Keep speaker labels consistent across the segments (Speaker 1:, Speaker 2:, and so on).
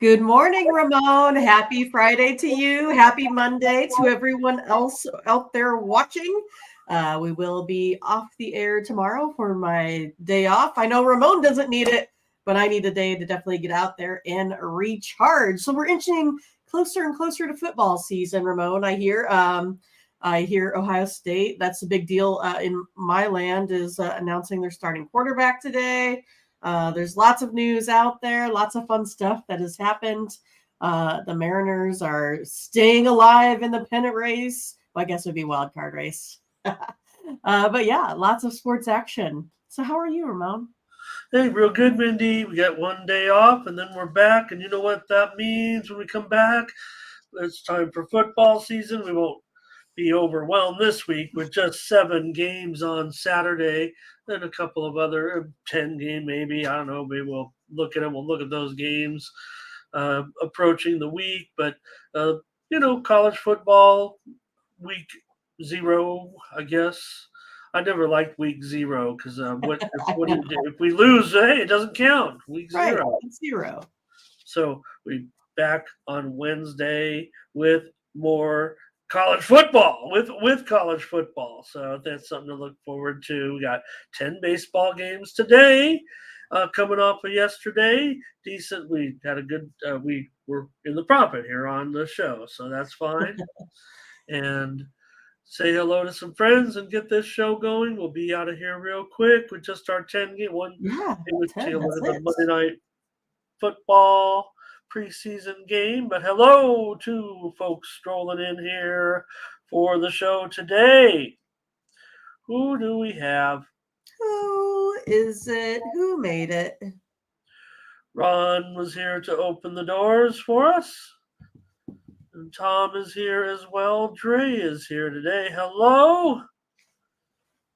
Speaker 1: Good morning, Ramon. Happy Friday to you. Happy Monday to everyone else out there watching. We will be off the air tomorrow for my day off. I know Ramon doesn't need it, but I need a day to definitely get out there and recharge. So we're inching closer and closer to football season, Ramon. I hear Ohio State. That's a big deal in my land. Is announcing their starting quarterback today. There's lots of news out there, lots of fun stuff that has happened. The Mariners are staying alive in the pennant race. Well, I guess it would be wild card race. But yeah, lots of sports action. So how are you, Ramon?
Speaker 2: Hey, real good, Mindy. We got one day off and then we're back. And you know what that means when we come back? It's time for football season. We won't be overwhelmed this week with just 7 games on Saturday and a couple of other 10 game maybe. I don't know. Maybe we'll look at them. We'll look at those games approaching the week. But, uh, college football, week 0, I guess. I never liked week 0 because
Speaker 1: I
Speaker 2: what do you do
Speaker 1: know.
Speaker 2: if we lose? Hey, it doesn't count. Week
Speaker 1: Right.
Speaker 2: zero.
Speaker 1: It's zero.
Speaker 2: So we back on Wednesday with more college football with college football. So that's something to look forward to. We got 10 baseball games today. Coming off of yesterday, decent. We had a good. We were in the profit here on the show, so that's fine. And say hello to some friends and get this show going. We'll be out of here real quick with just our 10 game one.
Speaker 1: Yeah,
Speaker 2: We take
Speaker 1: 10.
Speaker 2: a look
Speaker 1: That's
Speaker 2: at the
Speaker 1: it.
Speaker 2: Monday night football preseason game. But hello to folks strolling in here for the show today. Who do we have?
Speaker 1: Who is it? Who made it?
Speaker 2: Ron was here to open the doors for us. And Tom is here as well. Dre is here today. Hello.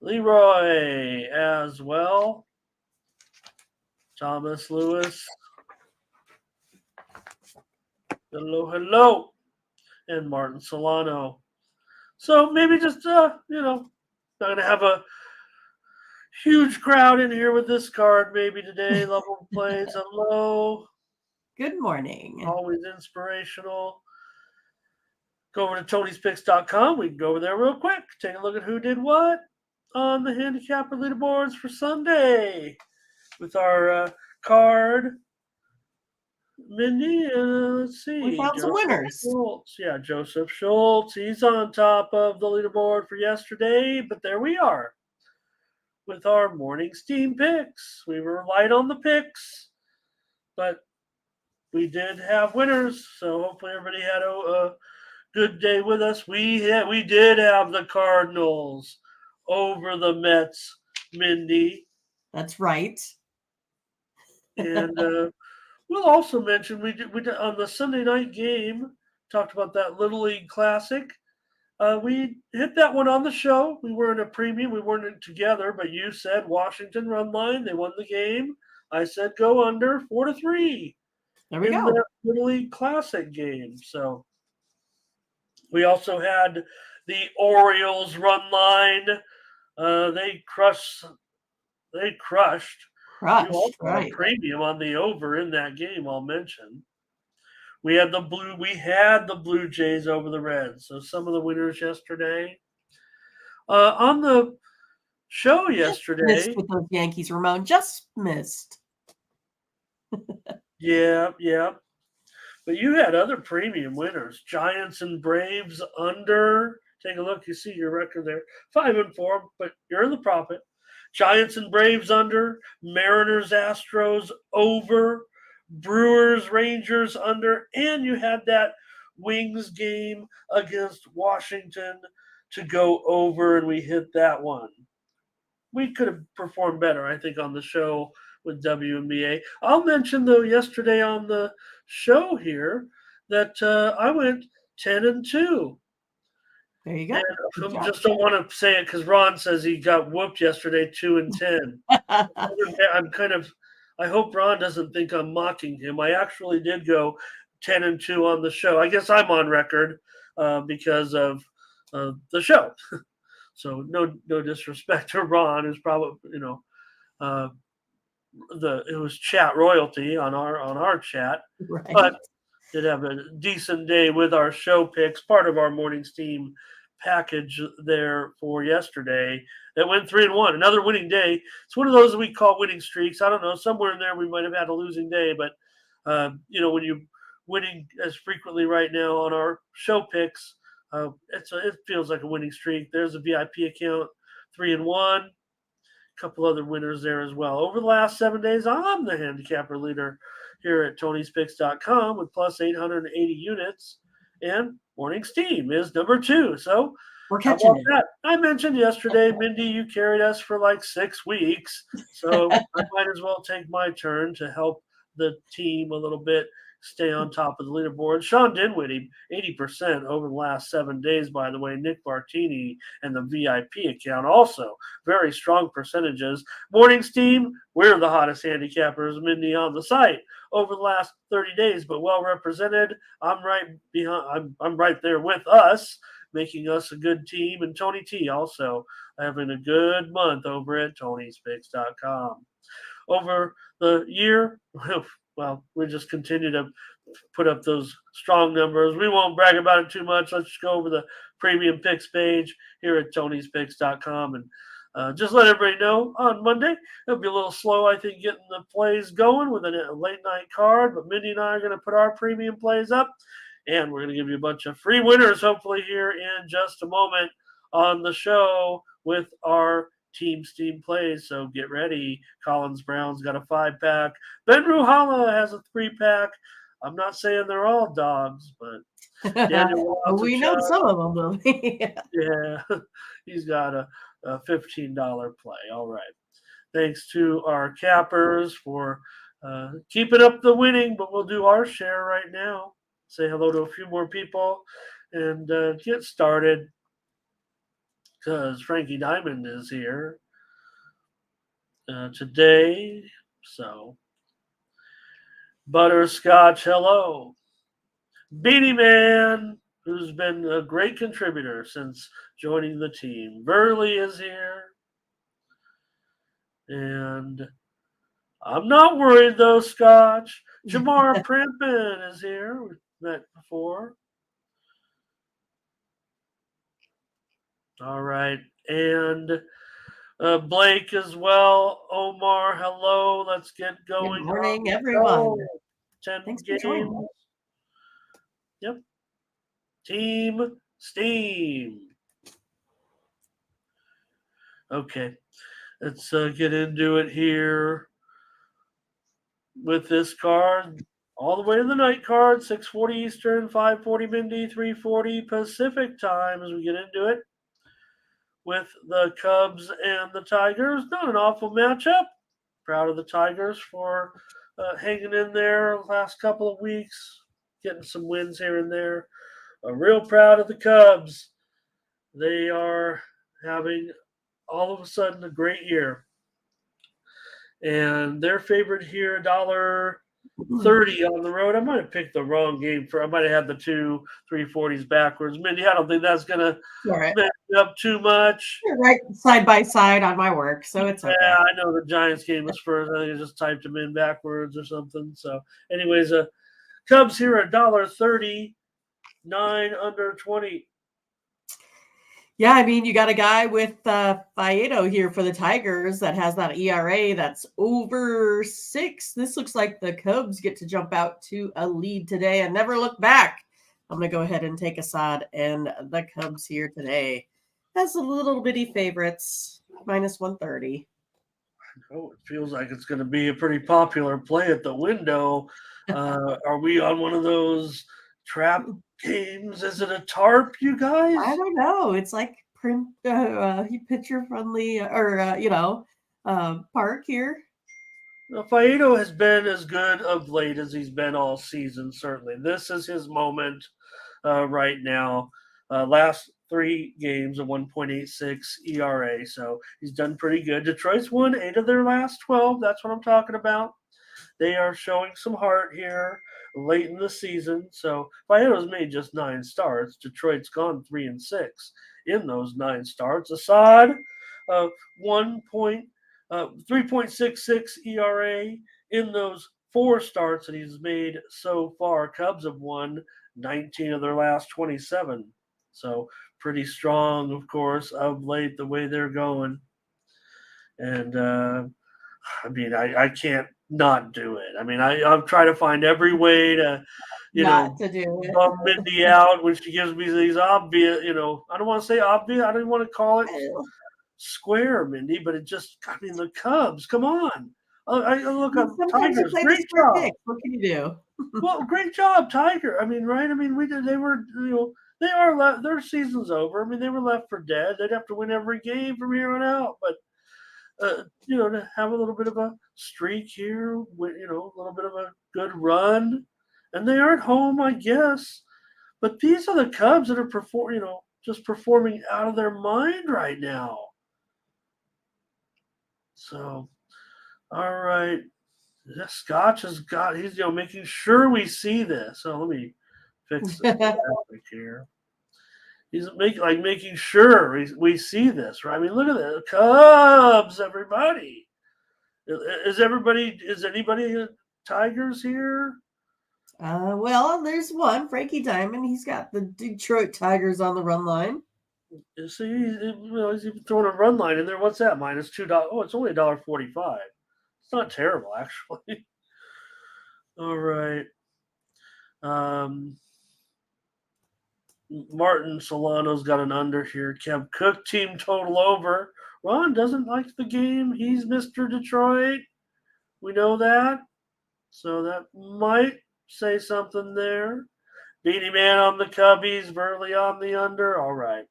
Speaker 2: Leroy as well. Thomas Lewis. Hello, hello. And Martin Solano. So maybe just, not going to have a huge crowd in here with this card maybe today. Level plays. Hello.
Speaker 1: Good morning.
Speaker 2: Always inspirational. Go over to Tony'sPicks.com. We can go over there real quick. Take a look at who did what on the handicapper leaderboards for Sunday with our card. Mindy, let's
Speaker 1: We
Speaker 2: see.
Speaker 1: found some
Speaker 2: Joseph
Speaker 1: winners.
Speaker 2: Schultz. Yeah, Joseph Schultz. He's on top of the leaderboard for yesterday, but there we are with our morning steam picks. We were light on the picks, but we did have winners. So hopefully everybody had a good day with us. We did have the Cardinals over the Mets, Mindy,
Speaker 1: That's right.
Speaker 2: and we'll also mention we did on the Sunday night game. Talked about that Little League Classic. We hit that one on the show. We were in a premium. We weren't in together, but you said Washington run line. They won the game. I said go under 4-3
Speaker 1: There we
Speaker 2: in
Speaker 1: go.
Speaker 2: the Little League Classic game. So we also had the Orioles run line. They crushed. They crushed. You
Speaker 1: Crushed,
Speaker 2: also had a
Speaker 1: right.
Speaker 2: premium on the over in that game. I'll mention. We had the Blue Jays over the Reds. So some of the winners yesterday. On the show
Speaker 1: Just missed
Speaker 2: yesterday,
Speaker 1: with those Yankees, Ramon. Just missed.
Speaker 2: yeah. But you had other premium winners. Giants and Braves under. Take a look. You see your record there. 5-4, but you're in the profit. Giants and Braves under. Mariners, Astros over. Brewers, Rangers under. And you had that Wings game against Washington to go over, and we hit that one. We could have performed better, I think, on the show with WNBA. I'll mention though, yesterday on the show here that I went 10-2,
Speaker 1: There you
Speaker 2: and
Speaker 1: go. Good
Speaker 2: I
Speaker 1: job.
Speaker 2: just don't want to say it because Ron says he got whooped yesterday, 2-10. I'm kind of. I hope Ron doesn't think I'm mocking him. I actually did go 10-2 on the show. I guess I'm on record because of the show. So no disrespect to Ron, who's probably uh, it was chat royalty on our chat,
Speaker 1: Right.
Speaker 2: but did have a decent day with our show picks, part of our morning steam package there for yesterday. That went 3-1, another winning day. It's one of those that we call winning streaks. I don't know, somewhere in there we might have had a losing day, but when you're winning as frequently right now on our show picks, it feels like a winning streak. There's a VIP account, 3-1. Couple other winners there as well. Over the last 7 days, I'm the handicapper leader here at Tony'sPicks.com with plus 880 units. And Morning Steam is number 2. So
Speaker 1: We're
Speaker 2: how
Speaker 1: catching
Speaker 2: about
Speaker 1: it.
Speaker 2: that? I mentioned yesterday, Mindy, you carried us for like 6 weeks. So I might as well take my turn to help the team a little bit stay on top of the leaderboard. Sean Dinwiddie, 80% over the last 7 days, by the way. Nick Martini and the VIP account also very strong percentages. Morning Steam, we're the hottest handicappers, Mindy, on the site over the last 30 days, but well represented. I'm right behind. I'm right there with us, making us a good team. And Tony T also having a good month over at Tony'sPicks.com. Over the year, well, we just continue to put up those strong numbers. We won't brag about it too much. Let's just go over the premium picks page here at Tony'sPicks.com and just let everybody know on Monday, it'll be a little slow, I think, getting the plays going with a late night card. But Mindy and I are going to put our premium plays up, and we're going to give you a bunch of free winners, hopefully, here in just a moment on the show with our Team Steam plays. So get ready. Collins Brown's got a 5-pack. Ben Ruhala has a 3-pack. I'm not saying they're all dogs, but Daniel
Speaker 1: We know some of them will be.
Speaker 2: yeah, he's got a $15 play. All right. Thanks to our cappers for keeping up the winning, but we'll do our share right now. Say hello to a few more people and get started because Frankie Diamond is here today. So, Butterscotch, hello. Beanie Man, who's been a great contributor since joining the team. Burley is here. And I'm not worried, though, Scotch. Jamar Primpin is here. We've met before. All right. And Blake as well. Omar, hello. Let's get going.
Speaker 1: Good morning, everyone.
Speaker 2: 10
Speaker 1: Thanks
Speaker 2: games.
Speaker 1: for joining.
Speaker 2: Yep. Team Steam. Okay. Let's get into it here with this card. All the way to the night card, 6:40 Eastern, 5:40 Mindy, 3:40 Pacific time as we get into it with the Cubs and the Tigers. Not an awful matchup. Proud of the Tigers for hanging in there the last couple of weeks, getting some wins here and there. Real proud of the Cubs. They are having all of a sudden a great year. And they're favored here, $1.30 on the road. I might have picked the wrong game I might have had the 340s backwards. Mindy, I don't think that's gonna
Speaker 1: Right.
Speaker 2: mess up too much.
Speaker 1: You're right side by side on my work, so it's okay.
Speaker 2: Yeah, I know the Giants game was first. I think I just typed them in backwards or something. So, anyways, Cubs here at $1.30, 9 under 20.
Speaker 1: Yeah, I mean, you got a guy with Faedo here for the Tigers that has that ERA that's over 6. This looks like the Cubs get to jump out to a lead today and never look back. I'm going to go ahead and take Assad and the Cubs here today as a little bitty favorites, minus 130.
Speaker 2: Oh, it feels like it's going to be a pretty popular play at the window. Are we on one of those trap games? Is it a tarp, you guys?
Speaker 1: I don't know. It's like pitcher friendly park here.
Speaker 2: Faedo has been as good of late as he's been all season, certainly. This is his moment right now. Last 3 games, a 1.86 ERA, so he's done pretty good. Detroit's won 8 of their last 12. That's what I'm talking about. They are showing some heart here late in the season. So Faedo's made just 9 starts. Detroit's gone 3-6 in those 9 starts. Assad, 1.0 3.66 ERA in those 4 starts that he's made so far. Cubs have won 19 of their last 27. So pretty strong, of course, of late, the way they're going. And I mean, I can't not do it. I mean, I'm trying to find every way to,
Speaker 1: Not to do it.
Speaker 2: bum Mindy out when she gives me these obvious, I don't want to say obvious. I don't want to call it square, Mindy, but it just, I mean, the Cubs, come on. I look up
Speaker 1: Sometimes you
Speaker 2: Tigers.
Speaker 1: play the
Speaker 2: Great
Speaker 1: square
Speaker 2: job.
Speaker 1: pick. What can you do?
Speaker 2: Well, great job, Tiger. I mean, right? I mean, they were, they are left. Their season's over. I mean, they were left for dead. They'd have to win every game from here on out. But to have a little bit of a streak here, with a little bit of a good run, and they aren't home, I guess. But these are the Cubs that are just performing out of their mind right now. So, all right. Scotch has got, he's making sure we see this. So let me fix the graphic here. He's making sure we see this, right? I mean, look at the Cubs, everybody. Is anybody Tigers here?
Speaker 1: Well, there's one, Frankie Diamond. He's got the Detroit Tigers on the run line.
Speaker 2: You see, he's even throwing a run line in there. What's that? -$2. Oh, it's only $1.45. It's not terrible, actually. All right. Martin Solano's got an under here. Kev Cook team total over. Ron doesn't like the game. He's Mr. Detroit. We know that. So that might say something there. Beanie Man on the Cubbies. Burley on the under. All right.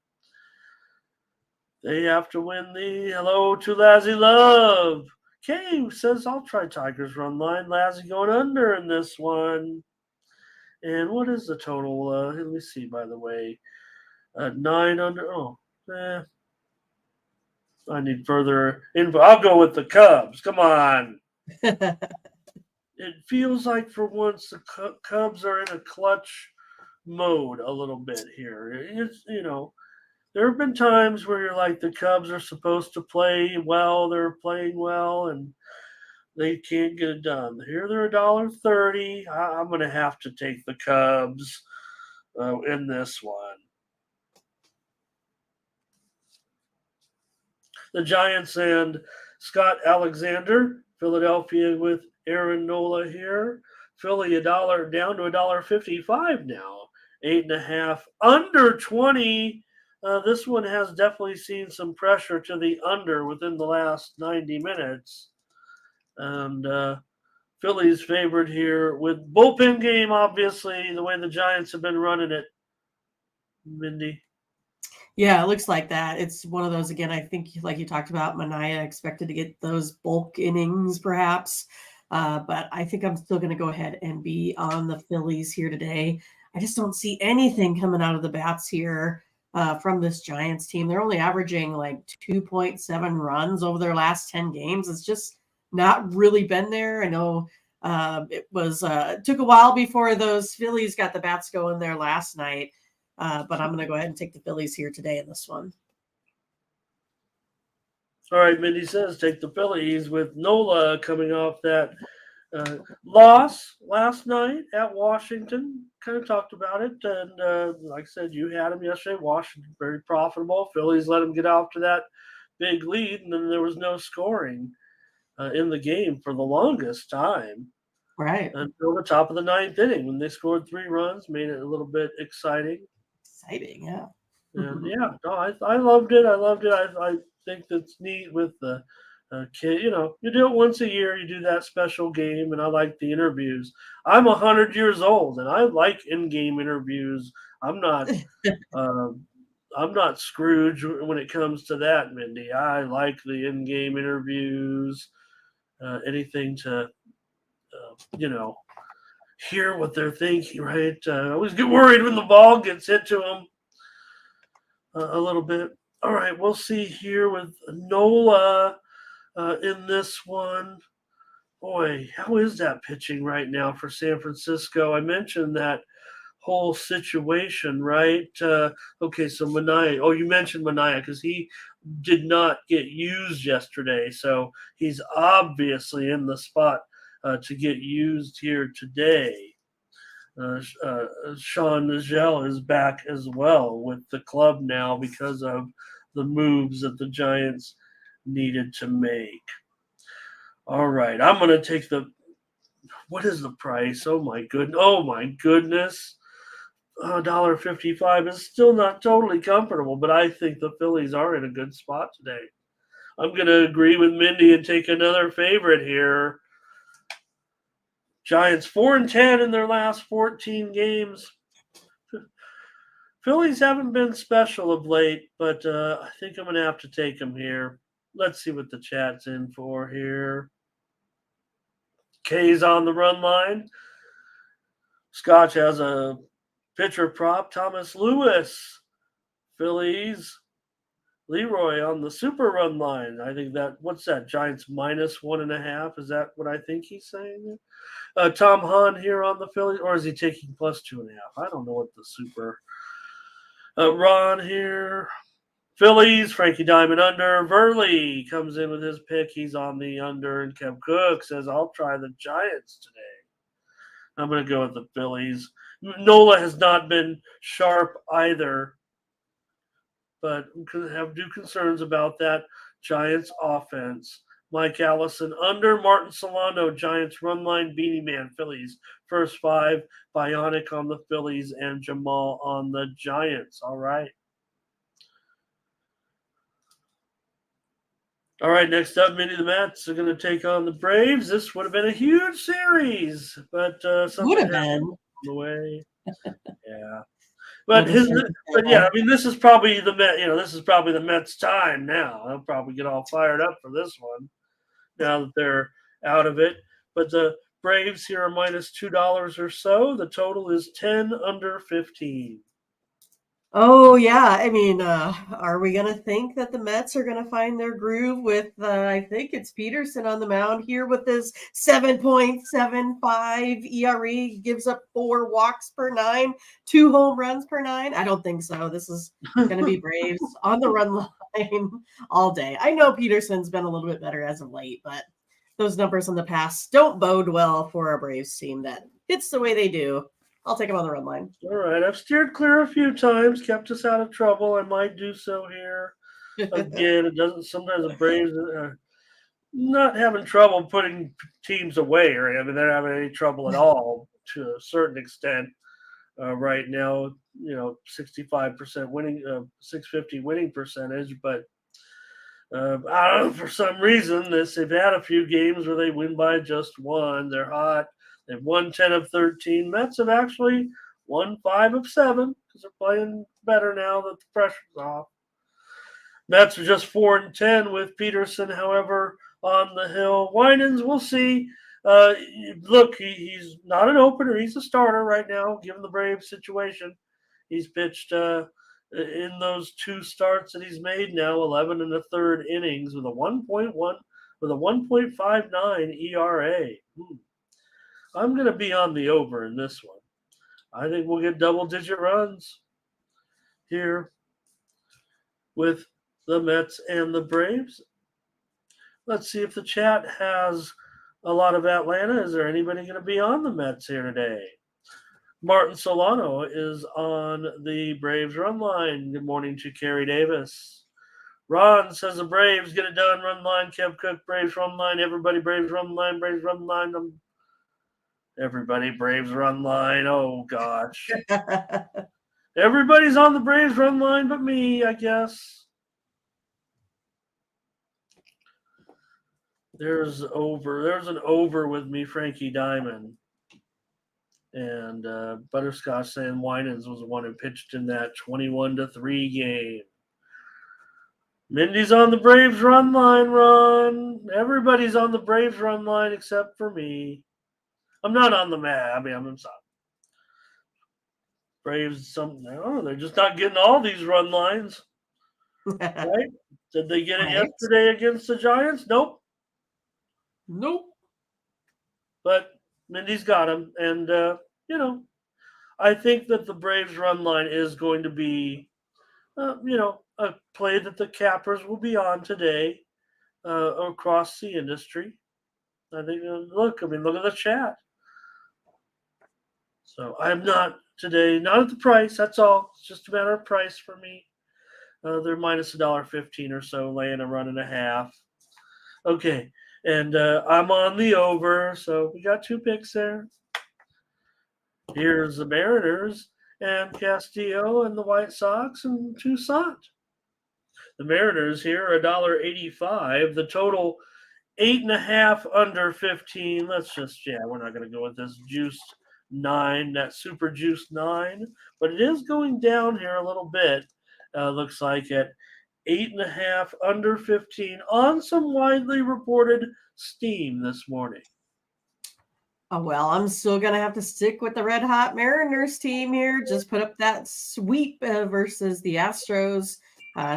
Speaker 2: They have to win the hello to Lazzy Love. Kay says, I'll try Tigers run line. Lazzy going under in this one. And what is the total? Let me see, by the way. 9 under. Oh, I need further info. I'll go with the Cubs. Come on. It feels like for once the Cubs are in a clutch mode a little bit here. It's, there have been times where you're like, the Cubs are supposed to play well. They're playing well, and they can't get it done. Here they're $1.30. I'm going to have to take the Cubs in this one. The Giants and Scott Alexander, Philadelphia with Aaron Nola here. Philly $1 down to $1.55 now. 8.5 under 20. This one has definitely seen some pressure to the under within the last 90 minutes. And Phillies favored here with bullpen game, obviously, the way the Giants have been running it. Mindy.
Speaker 1: Yeah, it looks like that. It's one of those, again, I think, like you talked about, Manaea expected to get those bulk innings, perhaps. But I think I'm still going to go ahead and be on the Phillies here today. I just don't see anything coming out of the bats here from this Giants team. They're only averaging like 2.7 runs over their last 10 games. It's just not really been there. I know it took a while before those Phillies got the bats going there last night. But I'm going to go ahead and take the Phillies here today in this one.
Speaker 2: All right, Mindy says take the Phillies with Nola coming off that loss last night at Washington. Kind of talked about it. And like I said, you had him yesterday. Washington, very profitable. Phillies let him get off to that big lead, and then there was no scoring in the game for the longest time.
Speaker 1: Right.
Speaker 2: Until the top of the 9th inning when they scored 3 runs, made it a little bit exciting.
Speaker 1: Exciting, yeah.
Speaker 2: And yeah, no, I loved it. I think that's neat with the kid. You do it once a year. You do that special game, and I like the interviews. I'm 100 years old, and I like in-game interviews. I'm not Scrooge when it comes to that, Mindy. I like the in-game interviews. Anything to hear what they're thinking, right? I always get worried when the ball gets hit to them a little bit. All right, we'll see here with Nola in this one. Boy, how is that pitching right now for San Francisco? I mentioned that whole situation, right? Okay, so Manaea. Oh, you mentioned Manaea because he did not get used yesterday, so he's obviously in the spot to get used here today. Sean Nigel is back as well with the club now because of the moves that the Giants needed to make. All right, I'm going to take the. What is the price? Oh my goodness! Oh my goodness! $1.55 is still not totally comfortable, but I think the Phillies are in a good spot today. I'm going to agree with Mindy and take another favorite here. Giants 4-10 in their last 14 games. Phillies haven't been special of late, but I think I'm going to have to take them here. Let's see what the chat's in for here. K's on the run line. Scotch has a pitcher prop. Thomas Lewis. Phillies. Leroy on the super run line. I think that, what's that? Giants -1.5. Is that what I think he's saying? Tom Hahn here on the Phillies, or is he taking +2.5? I don't know what the super. Ron here. Phillies, Frankie Diamond under. Verley comes in with his pick. He's on the under. And Kev Cook says, I'll try the Giants today. I'm going to go with the Phillies. Nola has not been sharp either, but have due concerns about that Giants offense. Mike Allison under. Martin Solano, Giants run line. Beanie Man, Phillies. First 5. Bionic on the Phillies and Jamal on the Giants. All right. All right, next up, Minnie the Mets are going to take on the Braves. This would have been a huge series, but something happened on the way. Yeah, but I mean, this is probably the Met. This is probably the Mets' time now. They'll probably get all fired up for this one now that they're out of it. But the Braves here are -$2 or so. The total is 10 under 15.
Speaker 1: Oh yeah, I mean, are we gonna think that the Mets are gonna find their groove with? I think it's Peterson on the mound here with his 7.75 ERA, gives up 4 walks per 9, 2 home runs per 9. I don't think so. This is gonna be Braves on the run line all day. I know Peterson's been a little bit better as of late, but those numbers in the past don't bode well for a Braves team that hits the way they do. I'll take him on the run line.
Speaker 2: All right. I've steered clear a few times, kept us out of trouble. I might do so here again. It doesn't. Sometimes the Braves are not having trouble putting teams away, right? I mean, they're not having any trouble at all to a certain extent right now. 65% winning, 650 winning percentage, but I don't know, for some reason they've had a few games where they win by just one. They're hot. They've won 10 of 13. Mets have actually won 5 of 7 because they're playing better now that the pressure's off. Mets are just 4-10 with Peterson, however, on the hill. Winans, we'll see. Look, he's not an opener. He's a starter right now, given the Braves situation. He's pitched in those 2 starts that he's made now, 11 and a third innings with a 1.59 ERA. I'm going to be on the over in this one. I think we'll get double-digit runs here with the Mets and the Braves. Let's see if the chat has a lot of Atlanta. Is there anybody going to be on the Mets here today? Martin Solano is on the Braves run line. Good morning to Kerry Davis. Ron says the Braves get it done. Run line. Kev Cook, Braves run line. Everybody, Braves run line. Braves run line. Everybody, Braves run line. Oh, gosh. Everybody's on the Braves run line but me, I guess. There's an over with me, Frankie Diamond. And Butterscotch saying Winans was the one who pitched in that 21-3 game. Mindy's on the Braves run line, Ron. Everybody's on the Braves run line except for me. I'm not on the map. I mean, I'm sorry. Braves, they're just not getting all these run lines. Right? Did they get it yesterday against the Giants? Nope. But Mindy's got him. And, I think that the Braves run line is going to be, a a play that the cappers will be on today across the industry. I think, look at the chat. So I'm not today, not at the price. That's all. It's just a matter of price for me. They're minus $1.15 or so, laying a run and a half. Okay, and I'm on the over, so we got 2 picks there. Here's the Mariners and Castillo and the White Sox and Toussaint. The Mariners here $1.85. The total 8.5 under 15. Let's just we're not going to go with this juiced 9, that super juiced 9, but it is going down here a little bit. Looks like at 8.5 under 15 on some widely reported steam this morning.
Speaker 1: Oh, well, I'm still going to have to stick with the Red Hot Mariners team here. Just put up that sweep versus the Astros,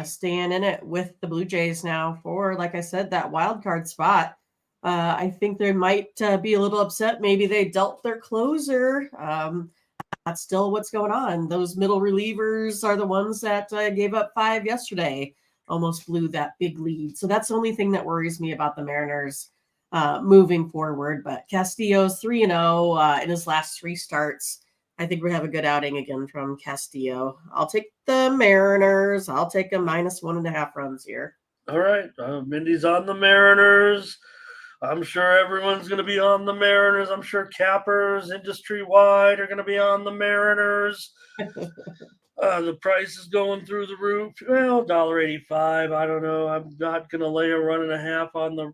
Speaker 1: staying in it with the Blue Jays now for, like I said, that wild card spot. I think they might be a little upset. Maybe they dealt their closer. That's still what's going on. Those middle relievers are the ones that gave up 5 yesterday, almost blew that big lead. So that's the only thing that worries me about the Mariners moving forward. But Castillo's 3-0 in his last 3 starts. I think we have a good outing again from Castillo. I'll take the Mariners. I'll take a minus 1.5 runs here.
Speaker 2: All right. Mindy's on the Mariners. I'm sure everyone's going to be on the Mariners. I'm sure cappers industry-wide are going to be on the Mariners. The price is going through the roof. Well, $1.85. I don't know. I'm not going to lay a run and a half on the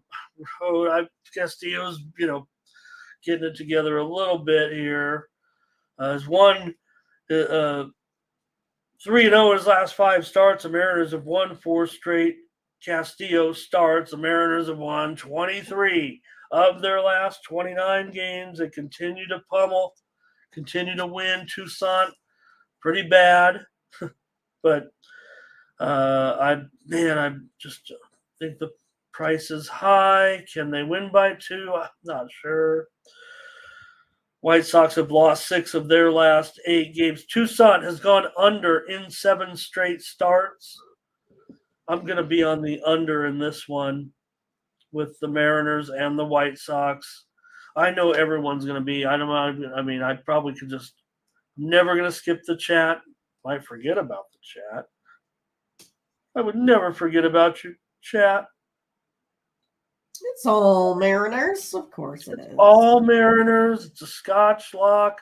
Speaker 2: road. Castillo's, getting it together a little bit here. Has won 3-0 in his last 5 starts. The Mariners have won 4 straight Castillo starts. The Mariners have won 23 of their last 29 games. They continue to pummel, continue to win. Toussaint, pretty bad. But I just think the price is high. Can they win by 2? I'm not sure. White Sox have lost 6 of their last 8 games. Toussaint has gone under in 7 straight starts. I'm going to be on the under in this one with the Mariners and the White Sox. I know everyone's going to be. I probably could just. I'm never going to skip the chat. Might forget about the chat. I would never forget about you, chat.
Speaker 1: It's all Mariners. Of course it is.
Speaker 2: All Mariners. It's a Scotch lock.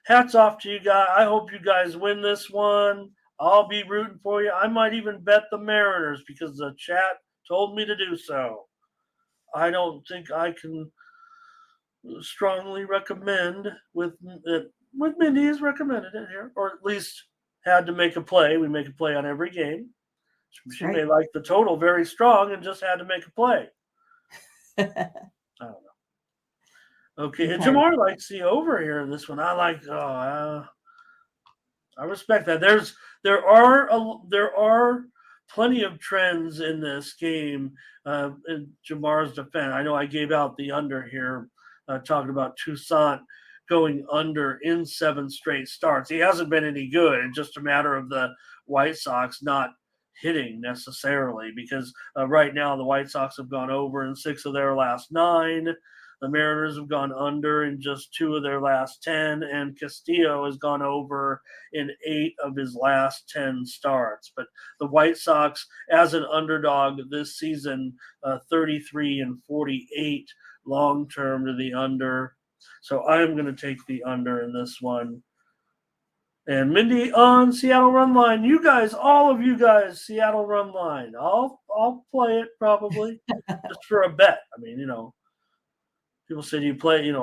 Speaker 2: Hats off to you guys. I hope you guys win this one. I'll be rooting for you. I might even bet the Mariners because the chat told me to do so. I don't think I can strongly recommend with Mindy has recommended it here, or at least had to make a play. We make a play on every game. She may like the total very strong and just had to make a play. I don't know. Okay, and Jamar likes the over here in this one. I like. I respect that. There are plenty of trends in this game. In Jamar's defense, I know I gave out the under here, talking about Toussaint going under in 7 straight starts. He hasn't been any good. It's just a matter of the White Sox not hitting necessarily, because right now the White Sox have gone over in 6 of their last 9. The Mariners have gone under in just 2 of their last 10, and Castillo has gone over in 8 of his last 10 starts. But the White Sox, as an underdog this season, 33-48 long-term to the under. So I'm going to take the under in this one. And Mindy on Seattle Run Line. You guys, all of you guys, Seattle Run Line. I'll play it probably just for a bet. I mean, people say, do you play,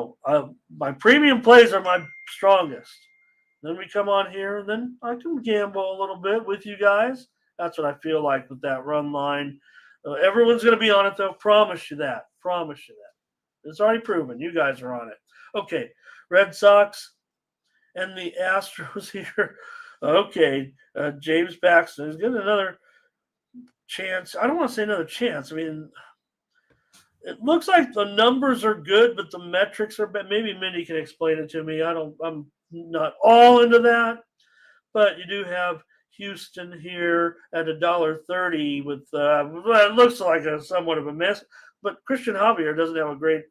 Speaker 2: my premium plays are my strongest. Then we come on here, and then I can gamble a little bit with you guys. That's what I feel like with that run line. Everyone's going to be on it, though. Promise you that. It's already proven. You guys are on it. Okay, Red Sox and the Astros here. Okay, James Paxton is getting another chance. I don't want to say another chance. I mean, it looks like the numbers are good, but the metrics are bad. Maybe Mindy can explain it to me. I'm not all into that, but you do have Houston here at $1.30 with it looks like a somewhat of a miss, but Christian Javier doesn't have a great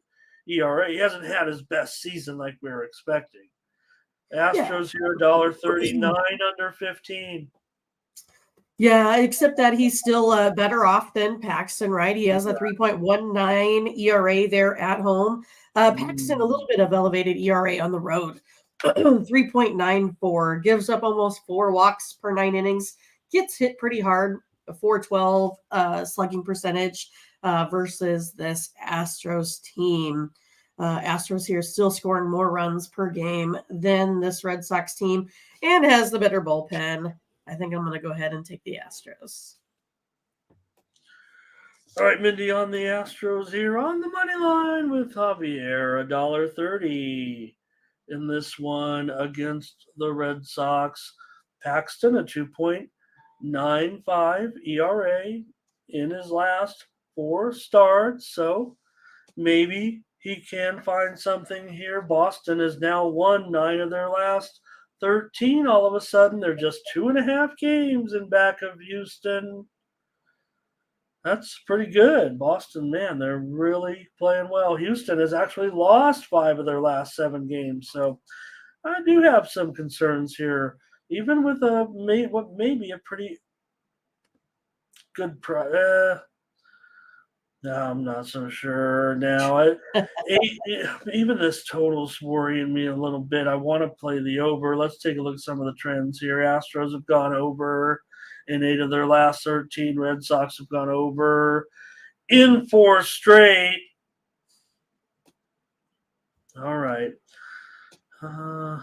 Speaker 2: ERA. He hasn't had his best season like we were expecting. Astros here $1.39 under 15.
Speaker 1: Yeah, except that he's still better off than Paxton, right? He has a 3.19 ERA there at home. Paxton, a little bit of elevated ERA on the road. 3.94, gives up almost 4 walks per 9 innings, gets hit pretty hard, a 412 slugging percentage versus this Astros team. Astros here still scoring more runs per game than this Red Sox team and has the better bullpen. I think I'm going to go ahead and take the Astros.
Speaker 2: All right, Mindy on the Astros here on the money line with Javier, $1.30 in this one against the Red Sox. Paxton, a 2.95 ERA in his last 4 starts. So maybe he can find something here. Boston has now won 9 of their last 13. All of a sudden, they're just 2.5 games in back of Houston. That's pretty good. Boston, man, they're really playing well. Houston has actually lost 5 of their last 7 games. So I do have some concerns here, even with what may be a pretty good price. No, I'm not so sure now. Even this total's worrying me a little bit. I want to play the over. Let's take a look at some of the trends here. Astros have gone over in 8 of their last 13. Red Sox have gone over in 4 straight. All right. I'm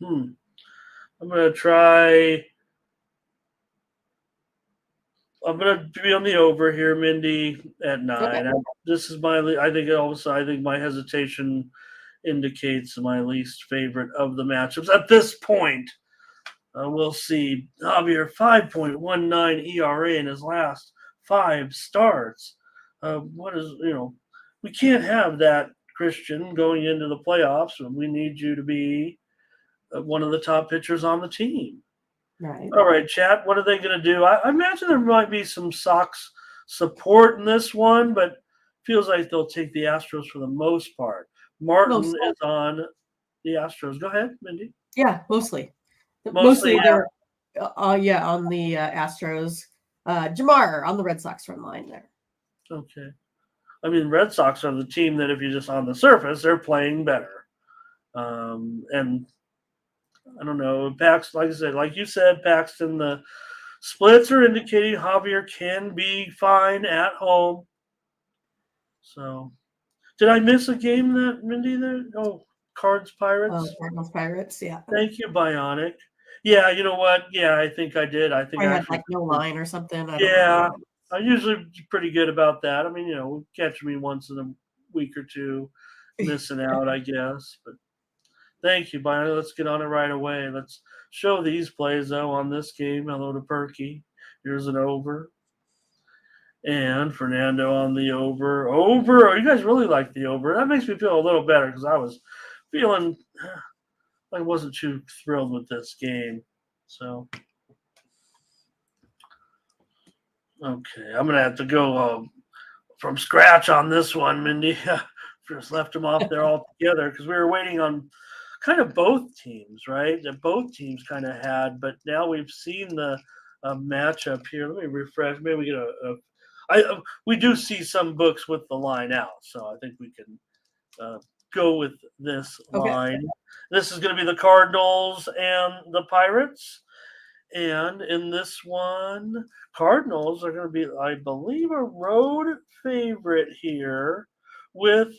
Speaker 2: going to try. I'm going to be on the over here, Mindy, at 9.
Speaker 1: Okay.
Speaker 2: This is my. I think my hesitation indicates my least favorite of the matchups at this point. We'll see. Javier 5.19 ERA in his last 5 starts. We can't have that, Christian, going into the playoffs. We need you to be one of the top pitchers on the team.
Speaker 1: Right.
Speaker 2: All right, chat. What are they going to do? I imagine there might be some Sox support in this one, but feels like they'll take the Astros for the most part. Martin is on the Astros. Go ahead, Mindy.
Speaker 1: Yeah, mostly
Speaker 2: Mostly
Speaker 1: they're on the Astros. Jamar on the Red Sox front line there.
Speaker 2: Okay. I mean, Red Sox are the team that if you're just on the surface, they're playing better. And I don't know, Paxton, like you said, Paxton, the splits are indicating Javier can be fine at home. So, did I miss a game that Mindy there? Oh, Cards Pirates.
Speaker 1: Cardinals Pirates, yeah.
Speaker 2: Thank you, Bionic. Yeah, you know what? Yeah, I think I did. I think
Speaker 1: I had like no line or something.
Speaker 2: I'm usually pretty good about that. I mean, catch me once in a week or two missing out, I guess. But thank you, Bionic. Let's get on it right away. Let's show these plays, though, on this game. Hello to Perky. Here's an over. And Fernando on the over. Over. Oh, you guys really like the over. That makes me feel a little better because I was feeling I wasn't too thrilled with this game. So, okay. I'm going to have to go from scratch on this one, Mindy. Just left them off there altogether because we were waiting on kind of both teams, right? That both teams kind of had, but now we've seen the matchup here. Let me refresh. Maybe we get we do see some books with the line out, so I think we can go with this line. This is going to be the Cardinals and the Pirates. And in this one, Cardinals are going to be, I believe, a road favorite here with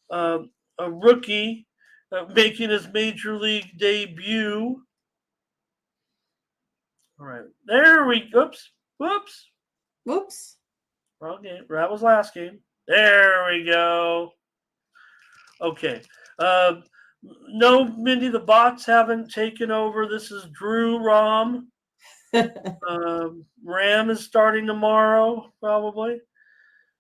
Speaker 2: a rookie making his major league debut. All right. There we go.
Speaker 1: Whoops.
Speaker 2: Wrong game. That was last game. There we go. Okay. No, Mindy, the bots haven't taken over. This is Drew Rom. Ram is starting tomorrow, probably.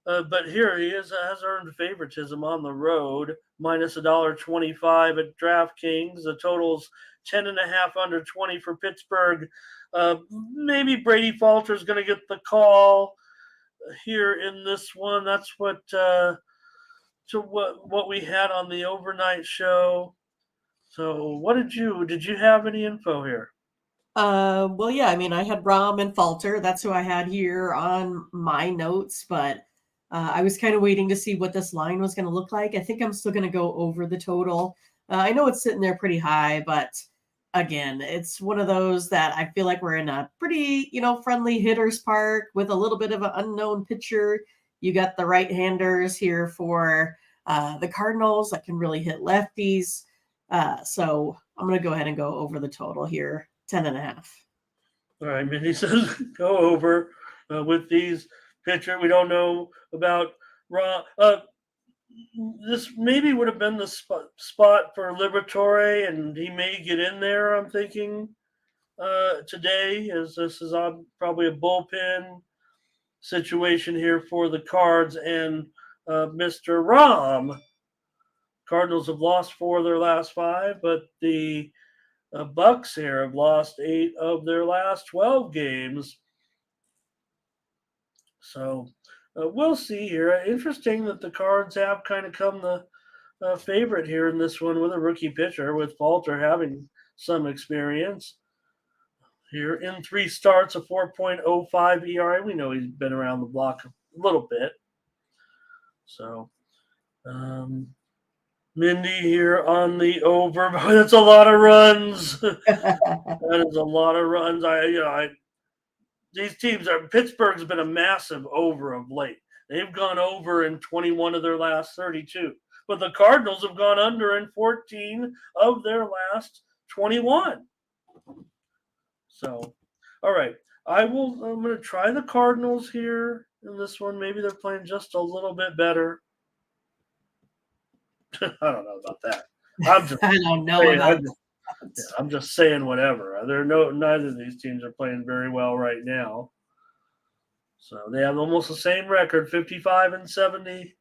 Speaker 2: But here he has earned favoritism on the road, minus $1.25 at DraftKings. The total's 10.5 under 20 for Pittsburgh. Maybe Brady Falter's going to get the call here in this one. That's what what we had on the overnight show. So what did you have any info here?
Speaker 1: Well, yeah, I mean, I had Rom and Falter. That's who I had here on my notes, but I was kind of waiting to see what this line was going to look like. I think I'm still going to go over the total. I know it's sitting there pretty high, but again, it's one of those that I feel like we're in a pretty, friendly hitters park with a little bit of an unknown pitcher. You got the right-handers here for the Cardinals that can really hit lefties. So I'm going to go ahead and go over the total here. 10.5.
Speaker 2: All right, Mindy says go over with these pitcher. We don't know about Ron. This maybe would have been the spot for Liberatore, and he may get in there. I'm thinking today, as this is probably a bullpen situation here for the Cards and Mr. Rom. Cardinals have lost 4 of their last 5, but the Bucks here have lost 8 of their last 12 games. So we'll see here. Interesting that the Cards have kind of come the favorite here in this one with a rookie pitcher, with Falter having some experience. Here in 3 starts, a 4.05 ERA. We know he's been around the block a little bit. So, Mindy here on the over. That's a lot of runs. That is a lot of runs. These teams Pittsburgh's been a massive over of late. They've gone over in 21 of their last 32. But the Cardinals have gone under in 14 of their last 21. So, all right. I'm going to try the Cardinals here in this one. Maybe they're playing just a little bit better. I don't know about that.
Speaker 1: I don't know about
Speaker 2: that. I'm just saying whatever. Neither of these teams are playing very well right now. So they have almost the same record, 55-70.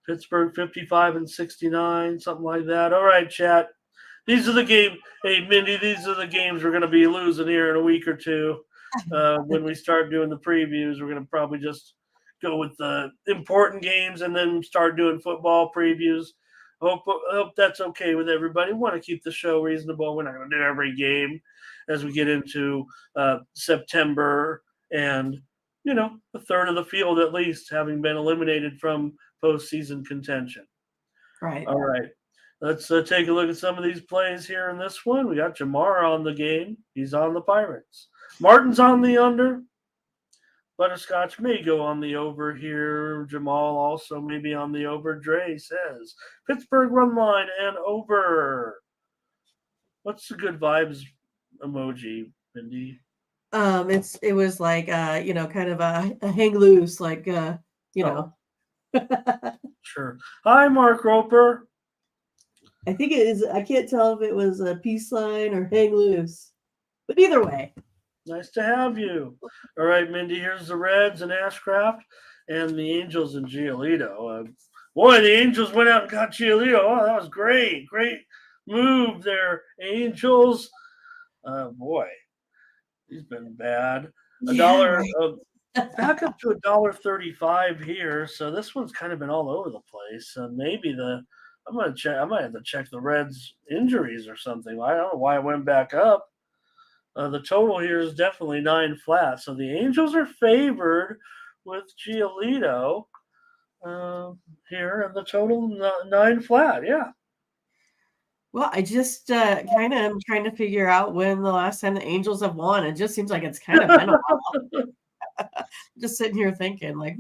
Speaker 2: Pittsburgh 55-69, something like that. All right, chat. These are the games. Hey, Mindy, these are the games we're going to be losing here in a week or two. When we start doing the previews, we're going to probably just go with the important games and then start doing football previews. Hope that's okay with everybody. We want to keep the show reasonable. We're not going to do every game as we get into September and, a third of the field at least having been eliminated from postseason contention.
Speaker 1: Right.
Speaker 2: All right. Let's take a look at some of these plays here in this one. We got Jamar on the game. He's on the Pirates. Martin's on the under. Butterscotch may go on the over here. Jamal also maybe on the over. Dre says Pittsburgh run line and over. What's the good vibes emoji, Mindy?
Speaker 1: It was like kind of a hang loose, like know.
Speaker 2: Sure. Hi, Mark Roper.
Speaker 1: I think it is. I can't tell if it was a peace sign or hang loose, but either way.
Speaker 2: Nice to have you. All right, Mindy, here's the Reds and Ashcraft and the Angels and Giolito. Boy, the Angels went out and got Giolito. Oh, that was great. Great move there, Angels. Boy, he's been bad. $1 back up to $1.35 here. So this one's kind of been all over the place. Maybe I might have to check the Reds' injuries or something. I don't know why it went back up. The total here is definitely 9 flat. So the Angels are favored with Giolito here, and the total 9 flat. Yeah.
Speaker 1: Well, I just kind of am trying to figure out when the last time the Angels have won. It just seems like it's kind of been a while. Just sitting here thinking, like,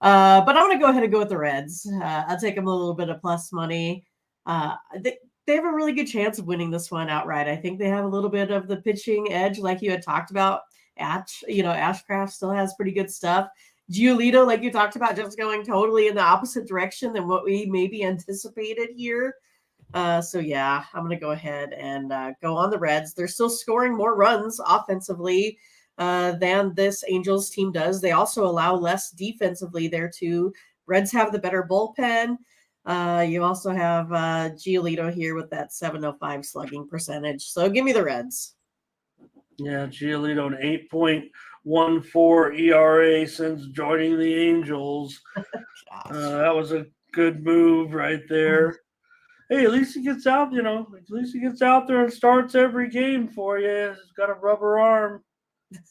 Speaker 1: but I'm going to go ahead and go with the Reds. I'll take them a little bit of plus money. They have a really good chance of winning this one outright. I think they have a little bit of the pitching edge, like you had talked about. Ashcraft still has pretty good stuff. Giolito, like you talked about, just going totally in the opposite direction than what we maybe anticipated here. So yeah, I'm going to go ahead and go on the Reds. They're still scoring more runs offensively. than this Angels team does. They also allow less defensively there too. Reds have the better bullpen. You also have Giolito here with that 705 slugging percentage. So give me the Reds.
Speaker 2: Yeah, Giolito, an 8.14 ERA since joining the Angels. That was a good move right there. Hey, at least he gets out, at least he gets out there and starts every game for you. He's got a rubber arm.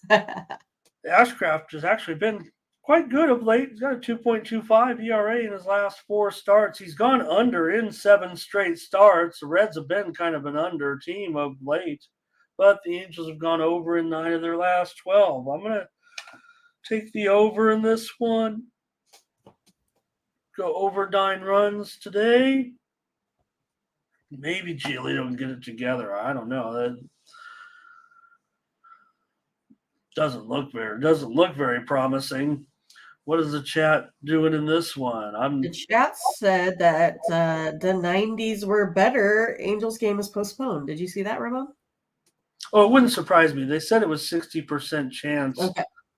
Speaker 2: Ashcraft has actually been quite good of late. He's got a 2.25 ERA in his last 4 starts. He's gone under in 7 straight starts. The Reds have been kind of an under team of late, but the Angels have gone over in 9 of their last 12. I'm going to take the over in this one. Go over 9 runs today. Maybe Giolito can get it together. I don't know. That doesn't look very promising. What is the chat doing in this one?
Speaker 1: The chat said that the 90s were better. Angels game is postponed. Did you see that, Ramon?
Speaker 2: Oh, it wouldn't surprise me. They said it was 60% chance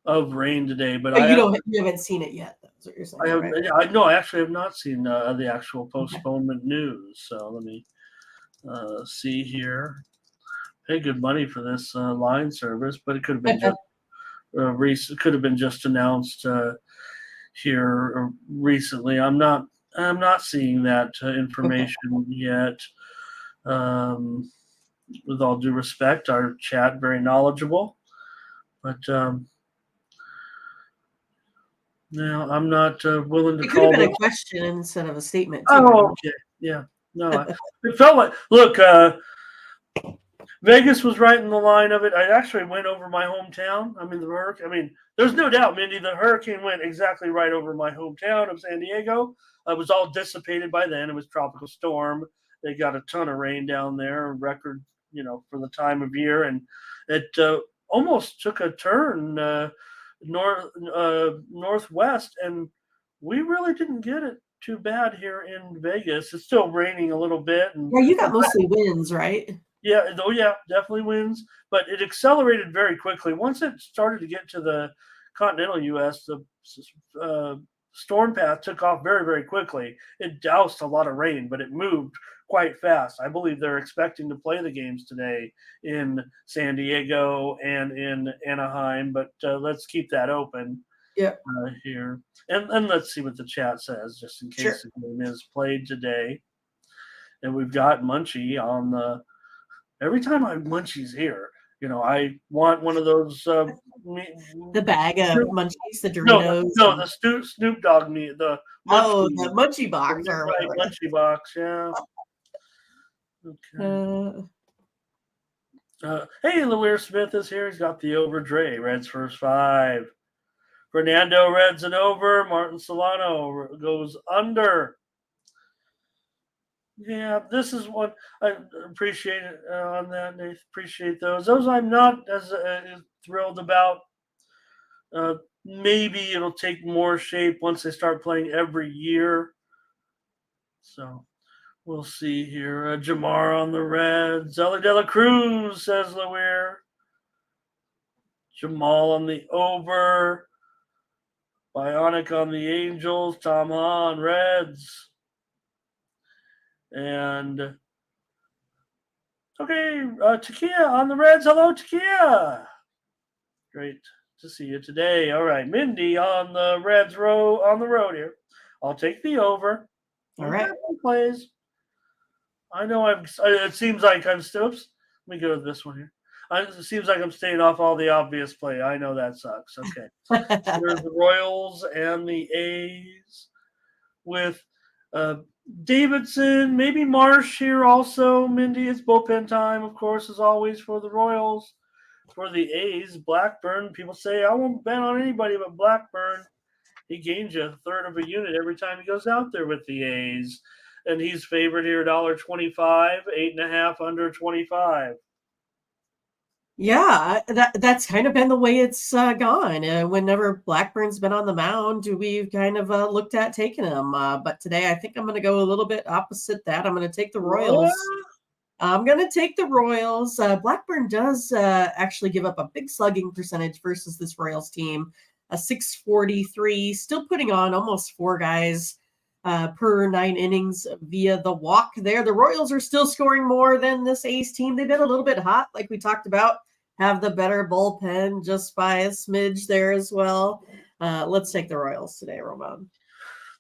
Speaker 2: of rain today, but
Speaker 1: you haven't seen it yet. That's what you're saying.
Speaker 2: I actually have not seen the actual postponement news. So let me see here. Pay good money for this line service, but it could have been just announced here recently. I'm not seeing that information yet. With all due respect, our chat very knowledgeable, but no, I'm not willing to call.
Speaker 1: It could have been a question instead of a statement. Too,
Speaker 2: oh, okay, yeah. No, it felt like. Look, Vegas was right in the line of it. I actually went over my hometown. There's no doubt, Mindy, the hurricane went exactly right over my hometown of San Diego. It was all dissipated by then. It was tropical storm. They got a ton of rain down there, record, for the time of year, and it almost took a turn northwest, and we really didn't get it too bad here in Vegas. It's still raining a little bit. And
Speaker 1: you got mostly winds, right?
Speaker 2: Yeah, definitely winds, but it accelerated very quickly. Once it started to get to the continental U.S., the storm path took off very, very quickly. It doused a lot of rain, but it moved quite fast. I believe they're expecting to play the games today in San Diego and in Anaheim, but let's keep that open here. And let's see what the chat says, just in case the game is played today. And we've got Munchie on the – every time Munchie's here, I want one of those
Speaker 1: the bag of Munchies, the Doritos.
Speaker 2: No, the Snoop Dogg meat. The
Speaker 1: Munchie box.
Speaker 2: Right, Munchie box, yeah. Okay. Hey, Lewis Smith is here. He's got the over Dre. Reds first 5. Fernando Reds and over. Martin Solano goes under. Yeah, this is what I appreciate on that. I appreciate those. Those I'm not as thrilled about. Maybe it'll take more shape once they start playing every year. So we'll see here. Jamar on the Reds. Ellie De La Cruz, says Lawyer. Jamal on the over. Bionic on the Angels. Tom Hahn, Reds. And Takia on the Reds. Hello, Takia. Great to see you today. All right, Mindy on the Reds on the road here. I'll take the over.
Speaker 1: All right,
Speaker 2: plays. I know it seems like I'm still. Oops, let me go to this one here. It seems like I'm staying off all the obvious play. I know that sucks. Okay, there's the Royals and the A's with. Davidson, maybe Marsh here also. Mindy, it's bullpen time, of course, as always for the Royals. For the A's, Blackburn, people say, I won't bet on anybody but Blackburn. He gains you a third of a unit every time he goes out there with the A's. And he's favored here, $1.25, 8.5 under 25.
Speaker 1: Yeah, that's kind of been the way it's gone. Whenever Blackburn's been on the mound, we've kind of looked at taking him. But today, I think I'm going to go a little bit opposite that. I'm going to take the Royals. I'm going to take the Royals. Blackburn does actually give up a big slugging percentage versus this Royals team, a 643, still putting on almost 4 guys per 9 innings via the walk there. The Royals are still scoring more than this A's team. They've been a little bit hot, like we talked about, have the better bullpen just by a smidge there as well. Let's take the Royals today, Roman.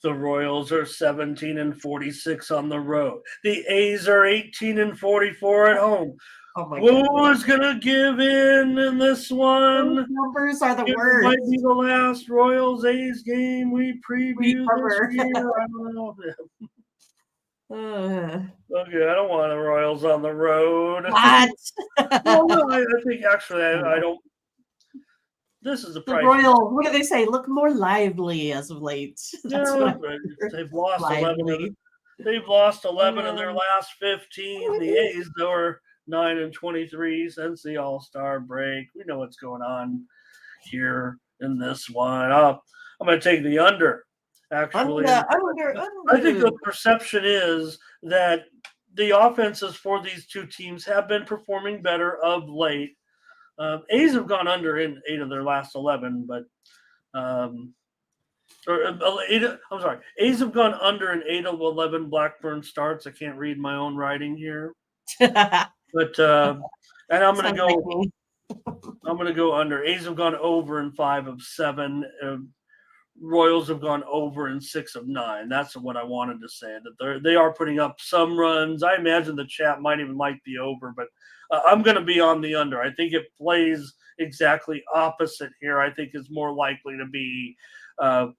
Speaker 2: The Royals are 17-46 on the road. The A's are 18-44 at home.
Speaker 1: Oh my
Speaker 2: Who's going to give in this one?
Speaker 1: Those numbers are the
Speaker 2: It
Speaker 1: worst.
Speaker 2: might be the last Royals-A's game we preview
Speaker 1: cover.
Speaker 2: this year. I don't know.
Speaker 1: Uh,
Speaker 2: Okay, I don't want the Royals on the road.
Speaker 1: what?
Speaker 2: Well, no, I think actually I don't. This is the
Speaker 1: The
Speaker 2: price.
Speaker 1: Royals, what do they say? Look more lively as of late. That's
Speaker 2: Yeah,
Speaker 1: what
Speaker 2: they've lost
Speaker 1: lively.
Speaker 2: 11. They've lost 11 of their last 15. The A's, though, are 9-23 since the All-Star break. We know what's going on here in this one. I'm going to take the under. Actually,
Speaker 1: Under.
Speaker 2: I think the perception is that the offenses for these two teams have been performing better of late. A's have gone under in 8 of their last 11, but I'm sorry. A's have gone under in 8 of 11 Blackburn starts. I can't read my own writing here, but and I'm going to go. I'm going to go under. A's have gone over in 5 of 7. Royals have gone over in 6 of 9. That's what I wanted to say. That they are putting up some runs. I imagine the chat might even like the over, but I'm going to be on the under. I think it plays exactly opposite here. I think it's more likely to be 4-3